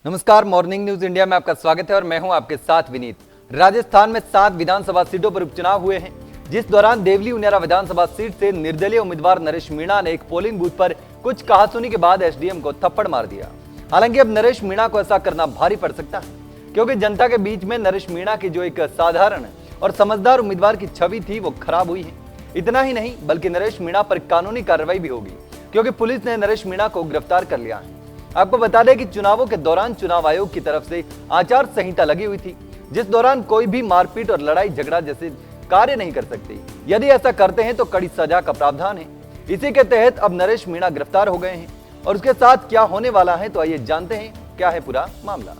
नमस्कार, morning news India में आपका स्वागत है और मैं हूं आपके साथ विनीत। राजस्थान में 7 विधानसभा सीटों पर उपचुनाव हुए हैं, जिस दौरान देवली उनियारा विधानसभा सीट से निर्दलीय उम्मीदवार नरेश मीणा ने एक पोलिंग बूथ पर कुछ कहासुनी के बाद एसडीएम को थप्पड़ मार दिया। हालांकि अब नरेश मीणा को ऐसा करना भारी पड़ सकता है, क्योंकि जनता के बीच में नरेश मीणा की जो एक साधारण और समझदार उम्मीदवार की छवि थी वो खराब हुई है। इतना ही नहीं बल्कि नरेश मीणा पर कानूनी कार्रवाई भी होगी, क्योंकि पुलिस ने नरेश मीणा को गिरफ्तार कर लिया है। आपको बता दें कि चुनावों के दौरान चुनाव आयोग की तरफ से आचार संहिता लगी हुई थी, जिस दौरान कोई भी मारपीट और लड़ाई झगड़ा जैसे कार्य नहीं कर सकते। यदि ऐसा करते हैं तो कड़ी सजा का प्रावधान है। इसी के तहत अब नरेश मीणा गिरफ्तार हो गए हैं और उसके साथ क्या होने वाला है, तो आइए जानते हैं क्या है पूरा मामला।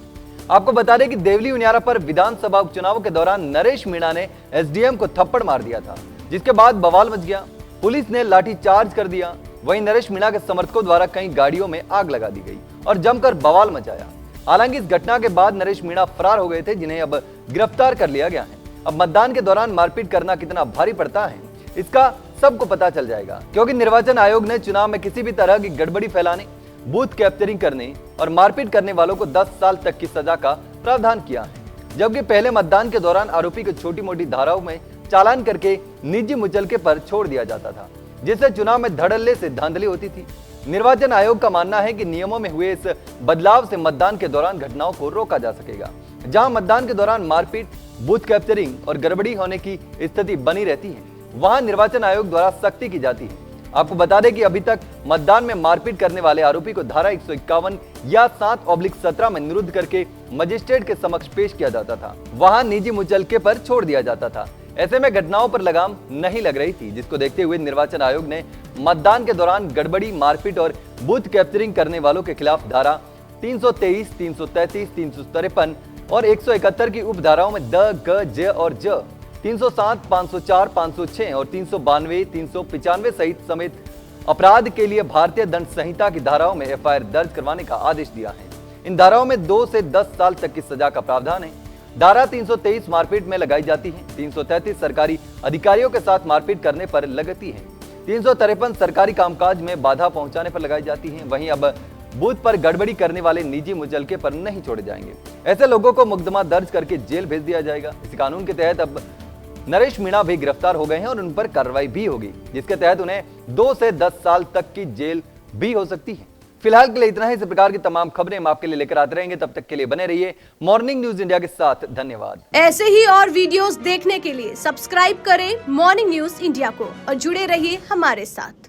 आपको बता दें कि देवली उनियारा पर विधानसभा उपचुनाव के दौरान नरेश मीणा ने एसडीएम को थप्पड़ मार दिया था, जिसके बाद बवाल मच गया। पुलिस ने लाठीचार्ज कर दिया। वहीं नरेश मीणा के समर्थकों द्वारा कई गाड़ियों में आग लगा दी गई और जमकर बवाल मचाया। हालांकि इस घटना के बाद नरेश मीणा फरार हो गए थे, जिन्हें अब गिरफ्तार कर लिया गया है। अब मतदान के दौरान मारपीट करना कितना भारी पड़ता है, इसका सबको पता चल जाएगा, क्योंकि निर्वाचन आयोग ने चुनाव में किसी भी तरह की गड़बड़ी फैलाने, बूथ कैप्चरिंग करने और मारपीट करने वालों को 10 साल तक की सजा का प्रावधान किया है। जबकि पहले मतदान के दौरान आरोपी को छोटी मोटी धाराओं में चालान करके निजी मुचलके पर छोड़ दिया जाता था, जिससे चुनाव में धड़ल्ले से धांधली होती थी। निर्वाचन आयोग का मानना है कि नियमों में हुए इस बदलाव से मतदान के दौरान घटनाओं को रोका जा सकेगा। जहां मतदान के दौरान मारपीट, बूथ कैप्चरिंग और गड़बड़ी होने की स्थिति बनी रहती है, वहां निर्वाचन आयोग द्वारा सख्ती की जाती है। आपको बता दें कि अभी तक मतदान में मारपीट करने वाले आरोपी को धारा 151 या 7/17 में निरुद्ध करके मजिस्ट्रेट के समक्ष पेश किया जाता था। वहां निजी मुचलके पर छोड़ दिया जाता था। ऐसे में घटनाओं पर लगाम नहीं लग रही थी, जिसको देखते हुए निर्वाचन आयोग ने मतदान के दौरान गड़बड़ी, मारपीट और बूथ कैप्चरिंग करने वालों के खिलाफ धारा 323, 333, 353 और 171 की उपधाराओं में द, ग, ज और ज, 307, 504, 506 और 392, 395 सहित समेत अपराध के लिए भारतीय दंड संहिता की धाराओं में एफआईआर दर्ज करवाने का आदेश दिया है। इन धाराओं में 2 से 10 साल तक की सजा का प्रावधान है। धारा 323 मारपीट में लगाई जाती है, 333 सरकारी अधिकारियों के साथ मारपीट करने पर लगती है, 353 सरकारी कामकाज में बाधा पहुंचाने पर लगाई जाती है। वहीं अब बूथ पर गड़बड़ी करने वाले निजी मुचलके पर नहीं छोड़े जाएंगे। ऐसे लोगों को मुकदमा दर्ज करके जेल भेज दिया जाएगा। इस कानून के तहत अब नरेश मीणा भी गिरफ्तार हो गए हैं और उन पर कार्रवाई भी होगी, जिसके तहत उन्हें 2 से 10 साल तक की जेल भी हो सकती है। फिलहाल के लिए इतना ही। इस प्रकार की तमाम खबरें हम आपके लिए लेकर आते रहेंगे। तब तक के लिए बने रहिए मॉर्निंग न्यूज इंडिया के साथ। धन्यवाद। ऐसे ही और वीडियोस देखने के लिए सब्सक्राइब करें मॉर्निंग न्यूज इंडिया को और जुड़े रहिए हमारे साथ।